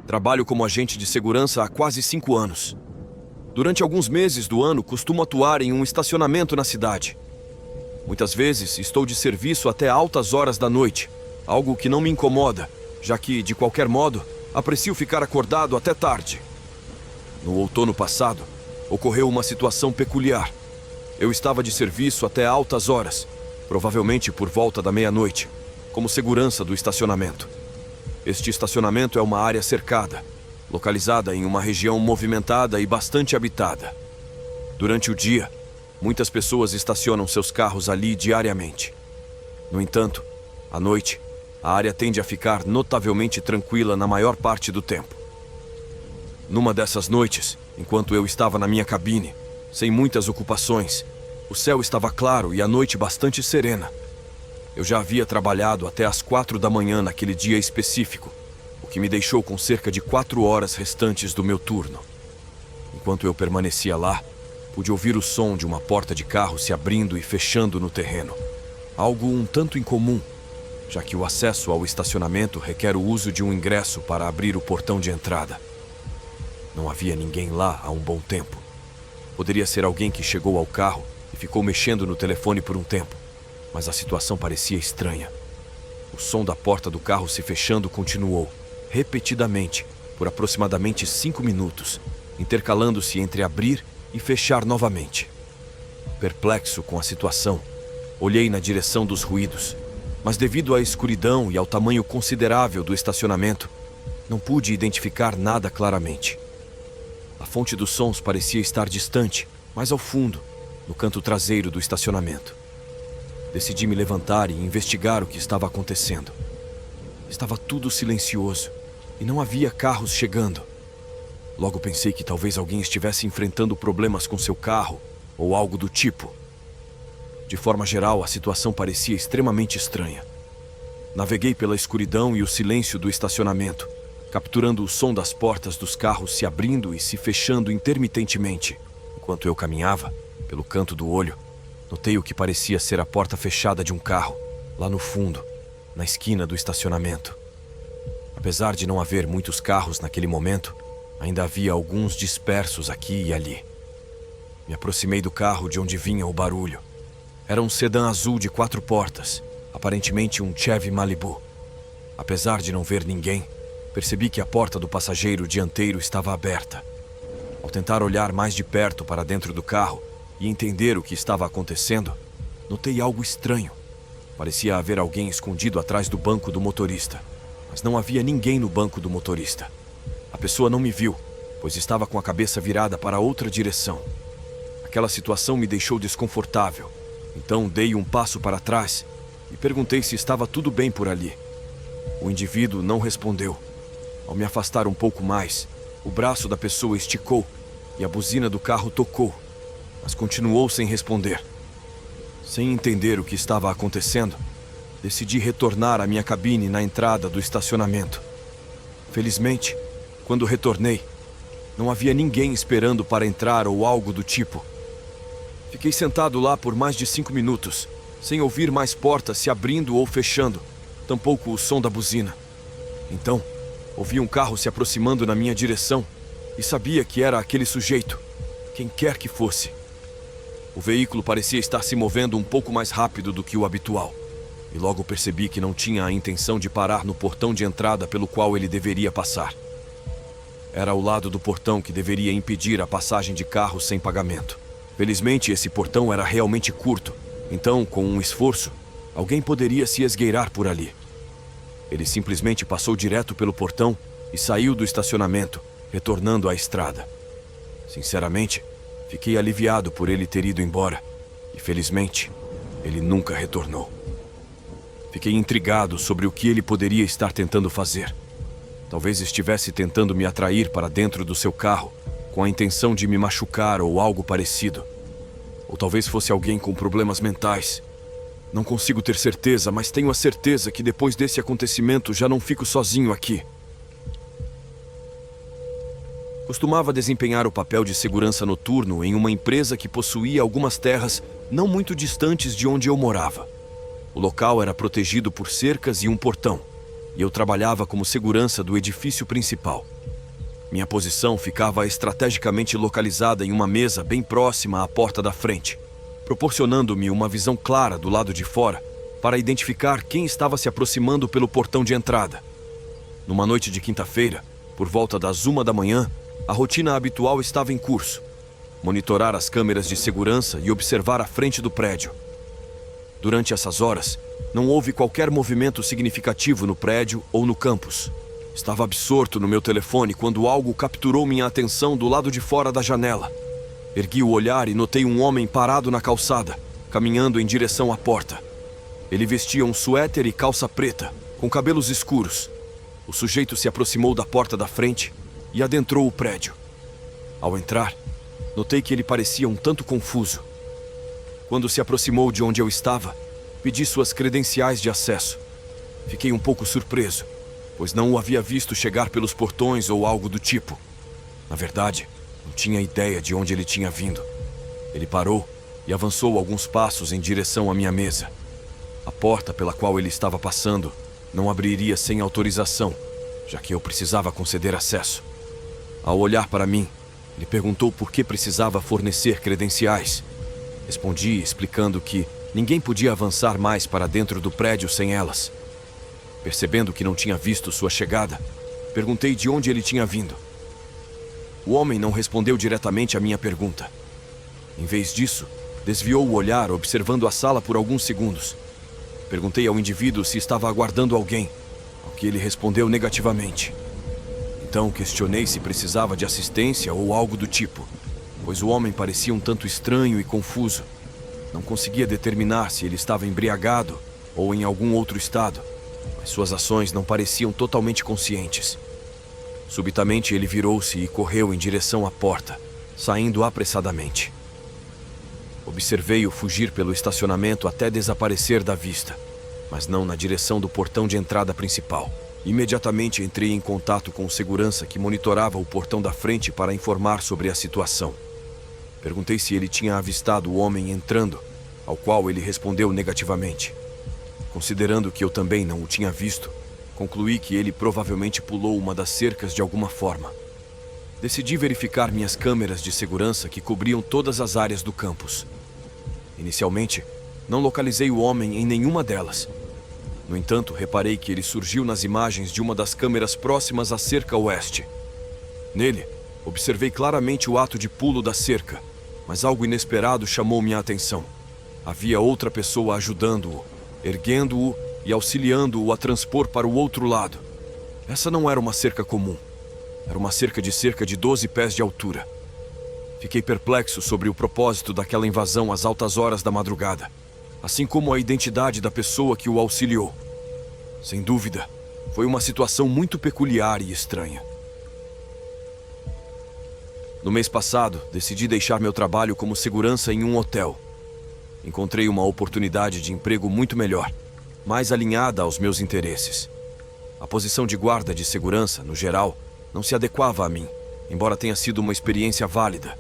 Trabalho como agente de segurança há quase 5 anos. Durante alguns meses do ano, costumo atuar em um estacionamento na cidade. Muitas vezes, estou de serviço até altas horas da noite, algo que não me incomoda, já que, de qualquer modo, aprecio ficar acordado até tarde. No outono passado, ocorreu uma situação peculiar. Eu estava de serviço até altas horas, provavelmente por volta da meia-noite, como segurança do estacionamento. Este estacionamento é uma área cercada, localizada em uma região movimentada e bastante habitada. Durante o dia, muitas pessoas estacionam seus carros ali diariamente. No entanto, à noite, a área tende a ficar notavelmente tranquila na maior parte do tempo. Numa dessas noites, enquanto eu estava na minha cabine, sem muitas ocupações, o céu estava claro e a noite bastante serena. Eu já havia trabalhado até às 4 da manhã naquele dia específico, o que me deixou com cerca de 4 horas restantes do meu turno. Enquanto eu permanecia lá, pude ouvir o som de uma porta de carro se abrindo e fechando no terreno. Algo um tanto incomum, já que o acesso ao estacionamento requer o uso de um ingresso para abrir o portão de entrada. Não havia ninguém lá há um bom tempo. Poderia ser alguém que chegou ao carro e ficou mexendo no telefone por um tempo, mas a situação parecia estranha. O som da porta do carro se fechando continuou, repetidamente, por aproximadamente 5 minutos, intercalando-se entre abrir e fechar novamente. Perplexo com a situação, olhei na direção dos ruídos, mas devido à escuridão e ao tamanho considerável do estacionamento, não pude identificar nada claramente. A fonte dos sons parecia estar distante, mais ao fundo, no canto traseiro do estacionamento. Decidi me levantar e investigar o que estava acontecendo. Estava tudo silencioso e não havia carros chegando. Logo pensei que talvez alguém estivesse enfrentando problemas com seu carro ou algo do tipo. De forma geral, a situação parecia extremamente estranha. Naveguei pela escuridão e o silêncio do estacionamento, capturando o som das portas dos carros se abrindo e se fechando intermitentemente. Enquanto eu caminhava, pelo canto do olho, notei o que parecia ser a porta fechada de um carro, lá no fundo, na esquina do estacionamento. Apesar de não haver muitos carros naquele momento, ainda havia alguns dispersos aqui e ali. Me aproximei do carro de onde vinha o barulho. Era um sedã azul de 4 portas, aparentemente um Chevy Malibu. Apesar de não ver ninguém, percebi que a porta do passageiro dianteiro estava aberta. Ao tentar olhar mais de perto para dentro do carro e entender o que estava acontecendo, notei algo estranho. Parecia haver alguém escondido atrás do banco do motorista, mas não havia ninguém no banco do motorista. A pessoa não me viu, pois estava com a cabeça virada para outra direção. Aquela situação me deixou desconfortável, então dei um passo para trás e perguntei se estava tudo bem por ali. O indivíduo não respondeu. Ao me afastar um pouco mais, o braço da pessoa esticou e a buzina do carro tocou, mas continuou sem responder. Sem entender o que estava acontecendo, decidi retornar à minha cabine na entrada do estacionamento. Felizmente, quando retornei, não havia ninguém esperando para entrar ou algo do tipo. Fiquei sentado lá por mais de 5 minutos, sem ouvir mais portas se abrindo ou fechando, tampouco o som da buzina. Então, ouvi um carro se aproximando na minha direção e sabia que era aquele sujeito, quem quer que fosse. O veículo parecia estar se movendo um pouco mais rápido do que o habitual, e logo percebi que não tinha a intenção de parar no portão de entrada pelo qual ele deveria passar. Era ao lado do portão que deveria impedir a passagem de carros sem pagamento. Felizmente, esse portão era realmente curto, então, com um esforço, alguém poderia se esgueirar por ali. Ele simplesmente passou direto pelo portão e saiu do estacionamento, retornando à estrada. Sinceramente, fiquei aliviado por ele ter ido embora, e felizmente, ele nunca retornou. Fiquei intrigado sobre o que ele poderia estar tentando fazer. Talvez estivesse tentando me atrair para dentro do seu carro, com a intenção de me machucar ou algo parecido. Ou talvez fosse alguém com problemas mentais. Não consigo ter certeza, mas tenho a certeza que depois desse acontecimento já não fico sozinho aqui. Costumava desempenhar o papel de segurança noturno em uma empresa que possuía algumas terras não muito distantes de onde eu morava. O local era protegido por cercas e um portão, e eu trabalhava como segurança do edifício principal. Minha posição ficava estrategicamente localizada em uma mesa bem próxima à porta da frente, proporcionando-me uma visão clara do lado de fora para identificar quem estava se aproximando pelo portão de entrada. Numa noite de quinta-feira, por volta das 1 da manhã, a rotina habitual estava em curso: monitorar as câmeras de segurança e observar a frente do prédio. Durante essas horas, não houve qualquer movimento significativo no prédio ou no campus. Estava absorto no meu telefone quando algo capturou minha atenção do lado de fora da janela. Ergui o olhar e notei um homem parado na calçada, caminhando em direção à porta. Ele vestia um suéter e calça preta, com cabelos escuros. O sujeito se aproximou da porta da frente e adentrou o prédio. Ao entrar, notei que ele parecia um tanto confuso. Quando se aproximou de onde eu estava, pedi suas credenciais de acesso. Fiquei um pouco surpreso, pois não o havia visto chegar pelos portões ou algo do tipo. Na verdade, não tinha ideia de onde ele tinha vindo. Ele parou e avançou alguns passos em direção à minha mesa. A porta pela qual ele estava passando não abriria sem autorização, já que eu precisava conceder acesso. Ao olhar para mim, ele perguntou por que precisava fornecer credenciais. Respondi explicando que ninguém podia avançar mais para dentro do prédio sem elas. Percebendo que não tinha visto sua chegada, perguntei de onde ele tinha vindo. O homem não respondeu diretamente à minha pergunta. Em vez disso, desviou o olhar observando a sala por alguns segundos. Perguntei ao indivíduo se estava aguardando alguém, ao que ele respondeu negativamente. Então questionei se precisava de assistência ou algo do tipo, pois o homem parecia um tanto estranho e confuso. Não conseguia determinar se ele estava embriagado ou em algum outro estado, mas suas ações não pareciam totalmente conscientes. Subitamente ele virou-se e correu em direção à porta, saindo apressadamente. Observei-o fugir pelo estacionamento até desaparecer da vista, mas não na direção do portão de entrada principal. Imediatamente entrei em contato com o segurança que monitorava o portão da frente para informar sobre a situação. Perguntei se ele tinha avistado o homem entrando, ao qual ele respondeu negativamente. Considerando que eu também não o tinha visto, concluí que ele provavelmente pulou uma das cercas de alguma forma. Decidi verificar minhas câmeras de segurança que cobriam todas as áreas do campus. Inicialmente, não localizei o homem em nenhuma delas. No entanto, reparei que ele surgiu nas imagens de uma das câmeras próximas à cerca oeste. Nele, observei claramente o ato de pulo da cerca, mas algo inesperado chamou minha atenção. Havia outra pessoa ajudando-o, erguendo-o e auxiliando-o a transpor para o outro lado. Essa não era uma cerca comum. Era uma cerca de 12 pés de altura. Fiquei perplexo sobre o propósito daquela invasão às altas horas da madrugada, assim como a identidade da pessoa que o auxiliou. Sem dúvida, foi uma situação muito peculiar e estranha. No mês passado, decidi deixar meu trabalho como segurança em um hotel. Encontrei uma oportunidade de emprego muito melhor, mais alinhada aos meus interesses. A posição de guarda de segurança, no geral, não se adequava a mim, embora tenha sido uma experiência válida.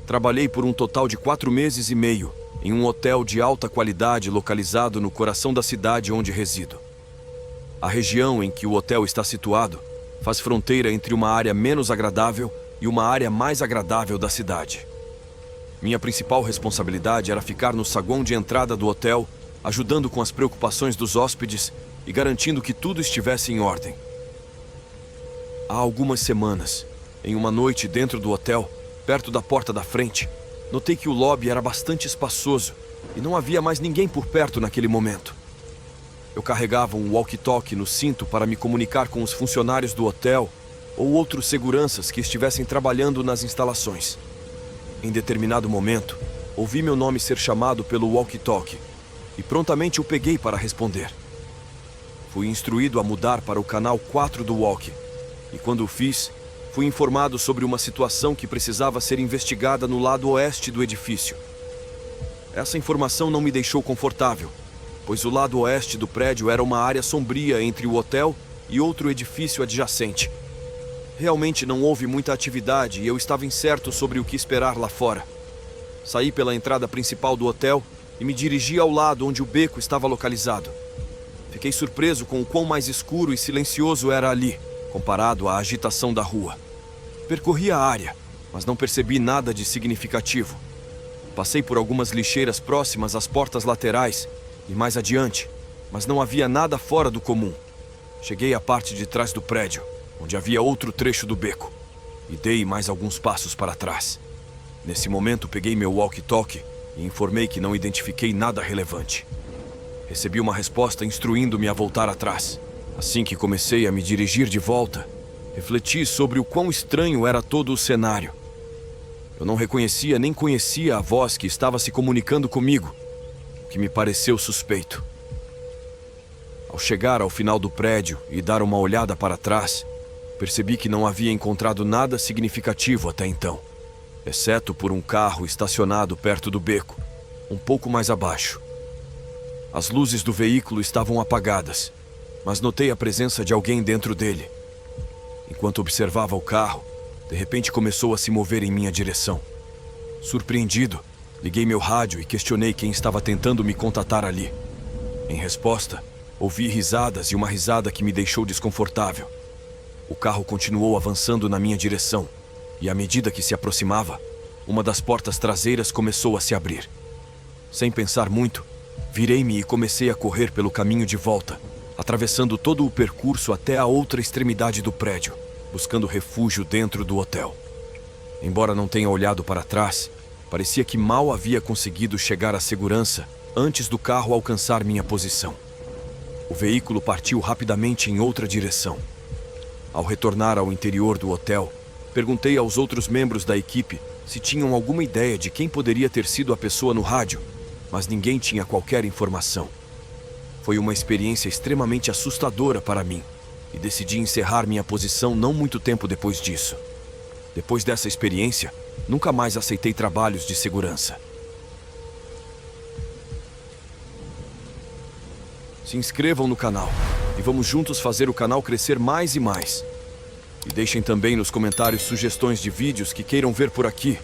Trabalhei por um total de 4 meses e meio em um hotel de alta qualidade localizado no coração da cidade onde resido. A região em que o hotel está situado faz fronteira entre uma área menos agradável e uma área mais agradável da cidade. Minha principal responsabilidade era ficar no saguão de entrada do hotel, ajudando com as preocupações dos hóspedes e garantindo que tudo estivesse em ordem. Há algumas semanas, em uma noite dentro do hotel, perto da porta da frente, notei que o lobby era bastante espaçoso e não havia mais ninguém por perto naquele momento. Eu carregava um walkie-talkie no cinto para me comunicar com os funcionários do hotel ou outros seguranças que estivessem trabalhando nas instalações. Em determinado momento, ouvi meu nome ser chamado pelo walkie-talkie e prontamente o peguei para responder. Fui instruído a mudar para o canal 4 do walkie e quando o fiz, fui informado sobre uma situação que precisava ser investigada no lado oeste do edifício. Essa informação não me deixou confortável, pois o lado oeste do prédio era uma área sombria entre o hotel e outro edifício adjacente. Realmente não houve muita atividade e eu estava incerto sobre o que esperar lá fora. Saí pela entrada principal do hotel e me dirigi ao lado onde o beco estava localizado. Fiquei surpreso com o quão mais escuro e silencioso era ali, comparado à agitação da rua. Percorri a área, mas não percebi nada de significativo. Passei por algumas lixeiras próximas às portas laterais e mais adiante, mas não havia nada fora do comum. Cheguei à parte de trás do prédio, onde havia outro trecho do beco, e dei mais alguns passos para trás. Nesse momento, peguei meu walkie-talkie e informei que não identifiquei nada relevante. Recebi uma resposta instruindo-me a voltar atrás. Assim que comecei a me dirigir de volta, refleti sobre o quão estranho era todo o cenário. Eu não reconhecia nem conhecia a voz que estava se comunicando comigo, o que me pareceu suspeito. Ao chegar ao final do prédio e dar uma olhada para trás, percebi que não havia encontrado nada significativo até então, exceto por um carro estacionado perto do beco, um pouco mais abaixo. As luzes do veículo estavam apagadas, mas notei a presença de alguém dentro dele. Enquanto observava o carro, de repente começou a se mover em minha direção. Surpreendido, liguei meu rádio e questionei quem estava tentando me contatar ali. Em resposta, ouvi risadas e uma risada que me deixou desconfortável. O carro continuou avançando na minha direção, e à medida que se aproximava, uma das portas traseiras começou a se abrir. Sem pensar muito, virei-me e comecei a correr pelo caminho de volta, atravessando todo o percurso até a outra extremidade do prédio, buscando refúgio dentro do hotel. Embora não tenha olhado para trás, parecia que mal havia conseguido chegar à segurança antes do carro alcançar minha posição. O veículo partiu rapidamente em outra direção. Ao retornar ao interior do hotel, perguntei aos outros membros da equipe se tinham alguma ideia de quem poderia ter sido a pessoa no rádio, mas ninguém tinha qualquer informação. Foi uma experiência extremamente assustadora para mim, e decidi encerrar minha posição não muito tempo depois disso. Depois dessa experiência, nunca mais aceitei trabalhos de segurança. Se inscrevam no canal e vamos juntos fazer o canal crescer mais e mais. E deixem também nos comentários sugestões de vídeos que queiram ver por aqui.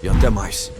E até mais.